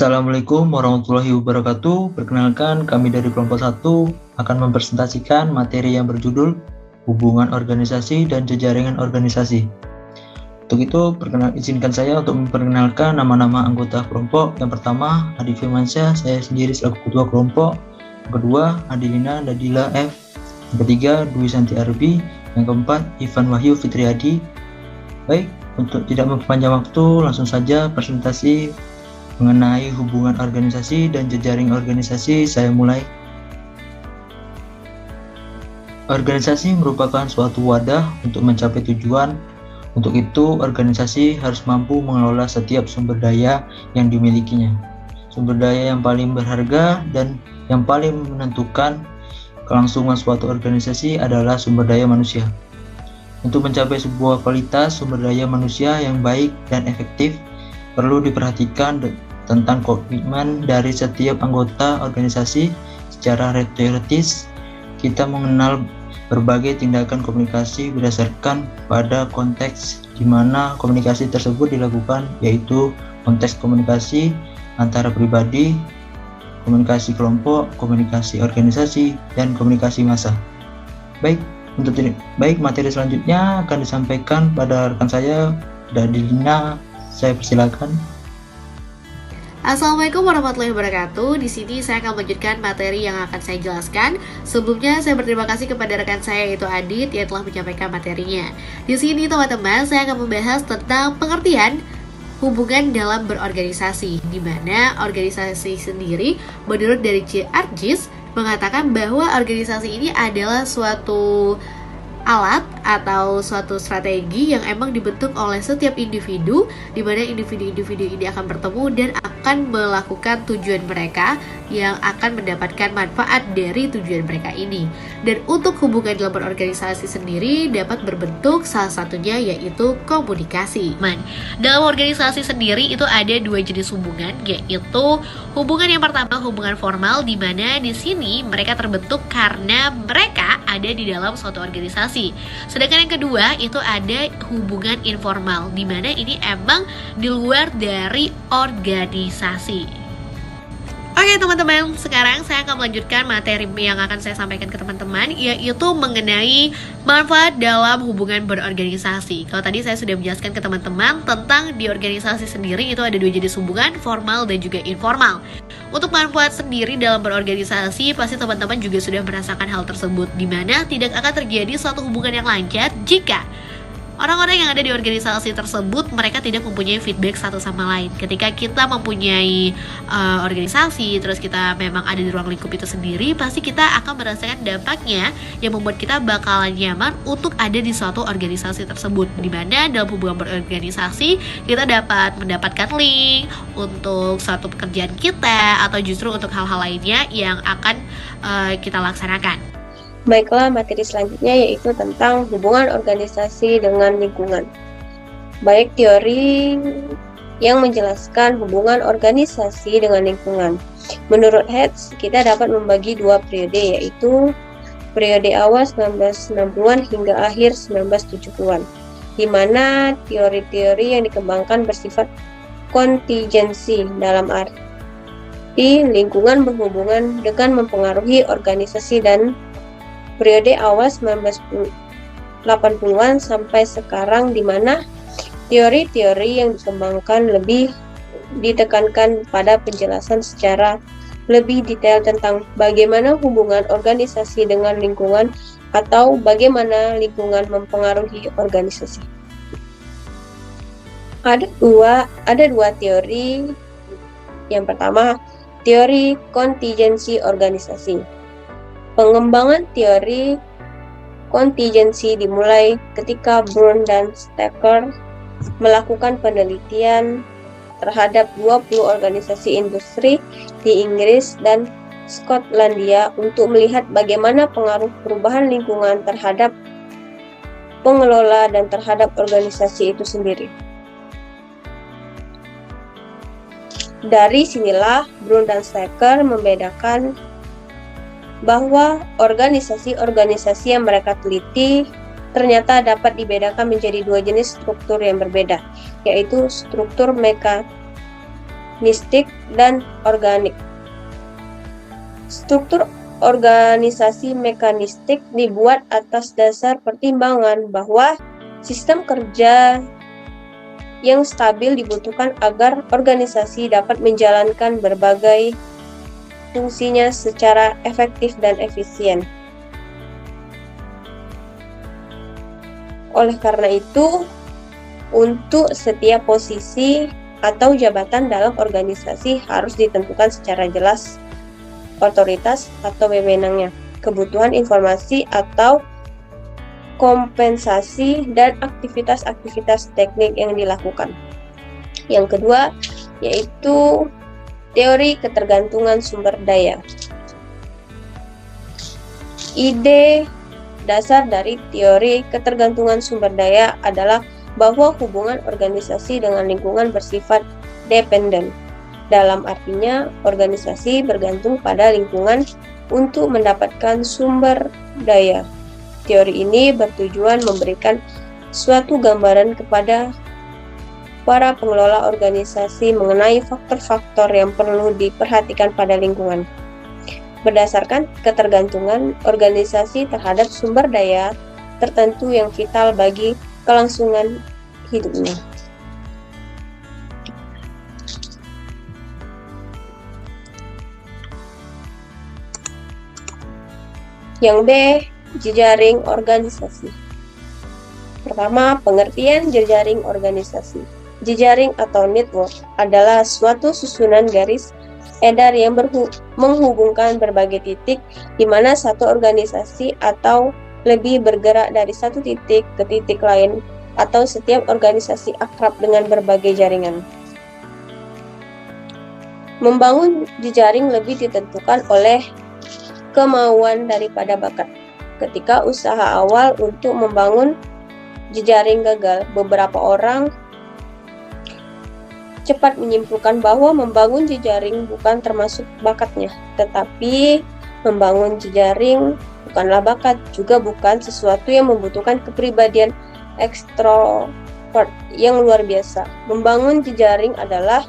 Assalamualaikum warahmatullahi wabarakatuh. Perkenalkan, kami dari kelompok 1 akan mempresentasikan materi yang berjudul Hubungan Organisasi dan Jejaringan Organisasi. Untuk itu, izinkan saya untuk memperkenalkan nama-nama anggota kelompok. Yang pertama, Adi Firmansyah, saya sendiri selaku ketua kelompok. Yang kedua, Adilina Nadila F. Yang ketiga, Dwi Santi Arbi. Yang keempat, Ivan Wahyu Fitriadi. Baik, untuk tidak memperpanjang waktu, langsung saja presentasi mengenai hubungan organisasi dan jejaring organisasi saya mulai. Organisasi merupakan suatu wadah untuk mencapai tujuan. Untuk itu, organisasi harus mampu mengelola setiap sumber daya yang dimilikinya. Sumber daya yang paling berharga dan yang paling menentukan kelangsungan suatu organisasi adalah sumber daya manusia. Untuk mencapai sebuah kualitas sumber daya manusia yang baik dan efektif, perlu diperhatikan tentang komitmen dari setiap anggota organisasi. Secara teoritis, kita mengenal berbagai tindakan komunikasi berdasarkan pada konteks di mana komunikasi tersebut dilakukan, yaitu konteks komunikasi antara pribadi, komunikasi kelompok, komunikasi organisasi, dan komunikasi massa. Baik, materi selanjutnya akan disampaikan pada rekan saya, Dadilina. Saya persilakan. Assalamualaikum warahmatullahi wabarakatuh. Di sini saya akan melanjutkan materi yang akan saya jelaskan. Sebelumnya saya berterima kasih kepada rekan saya yaitu Adit yang telah menyampaikan materinya. Di sini teman-teman saya akan membahas tentang pengertian hubungan dalam berorganisasi, di mana organisasi sendiri menurut dari C. Argis mengatakan bahwa organisasi ini adalah suatu alat atau suatu strategi yang emang dibentuk oleh setiap individu, di mana individu-individu ini akan bertemu dan akan melakukan tujuan mereka yang akan mendapatkan manfaat dari tujuan mereka ini. Dan untuk hubungan dalam berorganisasi sendiri dapat berbentuk salah satunya yaitu komunikasi. Dalam organisasi sendiri itu ada dua jenis hubungan, yaitu hubungan yang pertama hubungan formal, di mana di sini mereka terbentuk karena mereka ada di dalam suatu organisasi. Sedangkan yang kedua itu ada hubungan informal, di mana ini emang di luar dari organisasi. Oke teman-teman, sekarang saya akan melanjutkan materi yang akan saya sampaikan ke teman-teman, yaitu mengenai manfaat dalam hubungan berorganisasi. Kalau tadi saya sudah menjelaskan ke teman-teman tentang di organisasi sendiri itu ada dua jenis hubungan, formal dan juga informal. Untuk manfaat sendiri dalam berorganisasi, pasti teman-teman juga sudah merasakan hal tersebut, di mana tidak akan terjadi suatu hubungan yang lancar jika orang-orang yang ada di organisasi tersebut mereka tidak mempunyai feedback satu sama lain. Ketika kita mempunyai organisasi, terus kita memang ada di ruang lingkup itu sendiri, pasti kita akan merasakan dampaknya yang membuat kita bakalan nyaman untuk ada di suatu organisasi tersebut. Dimana dalam hubungan berorganisasi kita dapat mendapatkan link untuk suatu pekerjaan kita atau justru untuk hal-hal lainnya yang akan kita laksanakan. Baiklah, materi selanjutnya yaitu tentang hubungan organisasi dengan lingkungan. Baik teori yang menjelaskan hubungan organisasi dengan lingkungan. Menurut Hertz, kita dapat membagi dua periode, yaitu periode awal 1960-an hingga akhir 1970-an, di mana teori-teori yang dikembangkan bersifat kontingensi, dalam arti lingkungan berhubungan dengan mempengaruhi organisasi, dan periode awal 1980-an sampai sekarang, di mana teori-teori yang dikembangkan lebih ditekankan pada penjelasan secara lebih detail tentang bagaimana hubungan organisasi dengan lingkungan atau bagaimana lingkungan mempengaruhi organisasi. Ada dua teori. Yang pertama, teori kontingensi organisasi. Pengembangan teori kontingensi dimulai ketika Brown dan Stacker melakukan penelitian terhadap 20 organisasi industri di Inggris dan Skotlandia untuk melihat bagaimana pengaruh perubahan lingkungan terhadap pengelola dan terhadap organisasi itu sendiri. Dari sinilah Brown dan Stacker membedakan bahwa organisasi-organisasi yang mereka teliti ternyata dapat dibedakan menjadi dua jenis struktur yang berbeda, yaitu struktur mekanistik, dan organik. Struktur organisasi mekanistik dibuat atas dasar pertimbangan bahwa sistem kerja yang stabil dibutuhkan agar organisasi dapat menjalankan berbagai fungsinya secara efektif dan efisien. Oleh karena itu, untuk setiap posisi atau jabatan dalam organisasi harus ditentukan secara jelas otoritas atau wewenangnya, kebutuhan informasi atau kompensasi, dan aktivitas-aktivitas teknik yang dilakukan. Yang kedua, yaitu teori ketergantungan sumber daya. Ide dasar dari teori ketergantungan sumber daya adalah bahwa hubungan organisasi dengan lingkungan bersifat dependen. Dalam artinya, organisasi bergantung pada lingkungan untuk mendapatkan sumber daya. Teori ini bertujuan memberikan suatu gambaran kepada para pengelola organisasi mengenai faktor-faktor yang perlu diperhatikan pada lingkungan. Berdasarkan ketergantungan organisasi terhadap sumber daya tertentu yang vital bagi kelangsungan hidupnya. Yang B, jejaring organisasi. Pertama, pengertian jejaring organisasi. Jejaring atau network adalah suatu susunan garis edar yang menghubungkan berbagai titik di mana satu organisasi atau lebih bergerak dari satu titik ke titik lain, atau setiap organisasi akrab dengan berbagai jaringan. Membangun jejaring lebih ditentukan oleh kemauan daripada bakat. Ketika usaha awal untuk membangun jejaring gagal, beberapa orang cepat menyimpulkan bahwa membangun jejaring bukan termasuk bakatnya, tetapi membangun jejaring bukanlah bakat, juga bukan sesuatu yang membutuhkan kepribadian ekstrovert yang luar biasa. Membangun jejaring adalah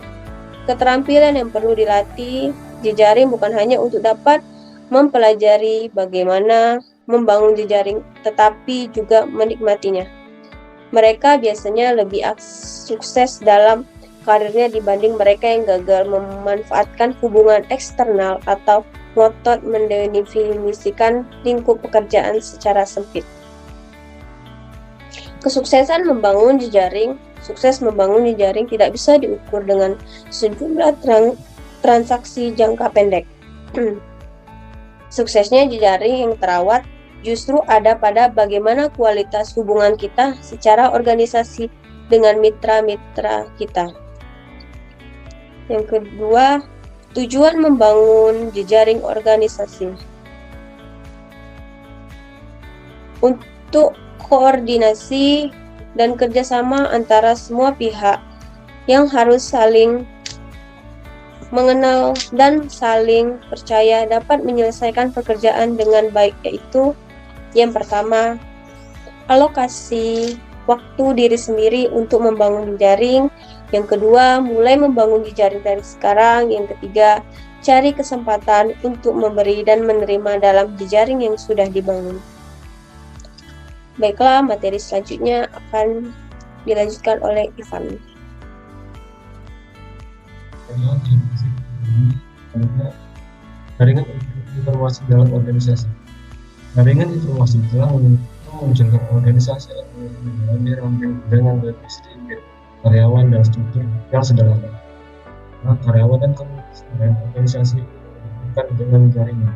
keterampilan yang perlu dilatih. Jejaring bukan hanya untuk dapat mempelajari bagaimana membangun jejaring, tetapi juga menikmatinya. Mereka biasanya lebih sukses dalam karirnya dibanding mereka yang gagal memanfaatkan hubungan eksternal atau ngotot mendefinisikan lingkup pekerjaan secara sempit. Kesuksesan membangun jejaring. Sukses membangun jejaring tidak bisa diukur dengan sejumlah transaksi jangka pendek. Suksesnya jejaring yang terawat justru ada pada bagaimana kualitas hubungan kita secara organisasi dengan mitra-mitra kita. Yang kedua, tujuan membangun jejaring organisasi. Untuk koordinasi dan kerjasama antara semua pihak yang harus saling mengenal dan saling percaya dapat menyelesaikan pekerjaan dengan baik, yaitu yang pertama, alokasi waktu diri sendiri untuk membangun jejaring. Yang kedua, mulai membangun jejaring dari sekarang. Yang ketiga, cari kesempatan untuk memberi dan menerima dalam jejaring yang sudah dibangun. Baiklah, materi selanjutnya akan dilanjutkan oleh Ivan. Jaringan informasi dalam organisasi. Jaringan informasi telah memunculkan organisasi yang diramping dengan lebih sedikit karyawan dan struktur yang sederhana. Nah, karyawan dan organisasi bukan dengan jaringan,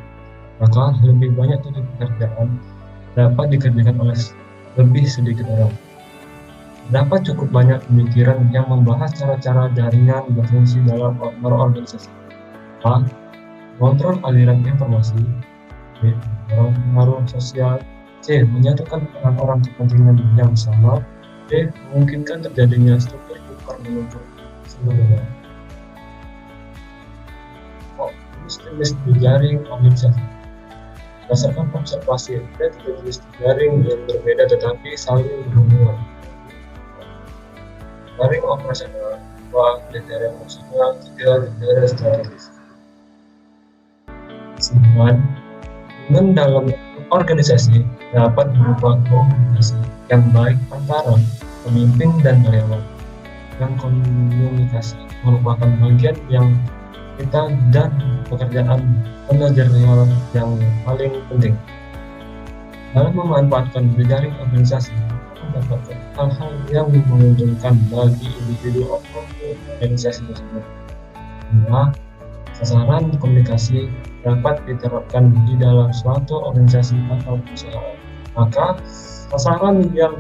maka lebih banyak titik pekerjaan dapat dikerjakan oleh lebih sedikit orang. Dapat cukup banyak pemikiran yang membahas cara-cara jaringan berfungsi dalam berorganisasi. A. Kontrol aliran informasi. B. Pengaruh sosial. C. Menyatukan orang-orang kepentingan yang sama. D. Memungkinkan terjadinya struktur tukar menentu sumber daya. Jenis jejaring organisasi. Berdasarkan observasi, ada tiga jenis jejaring yang berbeda tetapi saling berhubungan. Jaring operasional berupa kriteria fungsional, 3 kriteria strategis. 9. Hubungan dalam organisasi dapat berupa komunikasi yang baik antara pemimpin dan karyawan. Dan komunikasi merupakan bagian yang vital dan pekerjaan manajerial yang paling penting. Dalam memanfaatkan jejaring organisasi, mendapatkan hal-hal yang menguntungkan bagi individu atau organisasi tersebut. 2. Sasaran komunikasi dapat diterapkan di dalam suatu organisasi atau perusahaan. Maka sasaran yang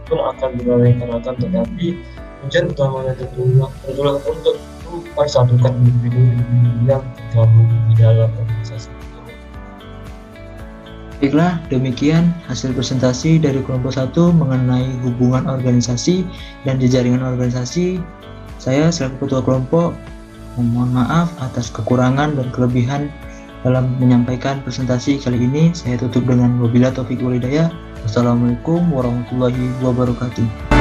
betul akan dilaksanakan, tetapi tujuan utamanya tentunya untuk mempersatukan individu yang tergabung di dalam organisasi. Baiklah, demikian hasil presentasi dari kelompok 1 mengenai hubungan organisasi dan jejaringan organisasi. Saya selaku ketua kelompok mohon maaf atas kekurangan dan kelebihan dalam menyampaikan presentasi kali ini. Saya tutup dengan wabillahi taufiq wal hidayah. Wassalamualaikum warahmatullahi wabarakatuh.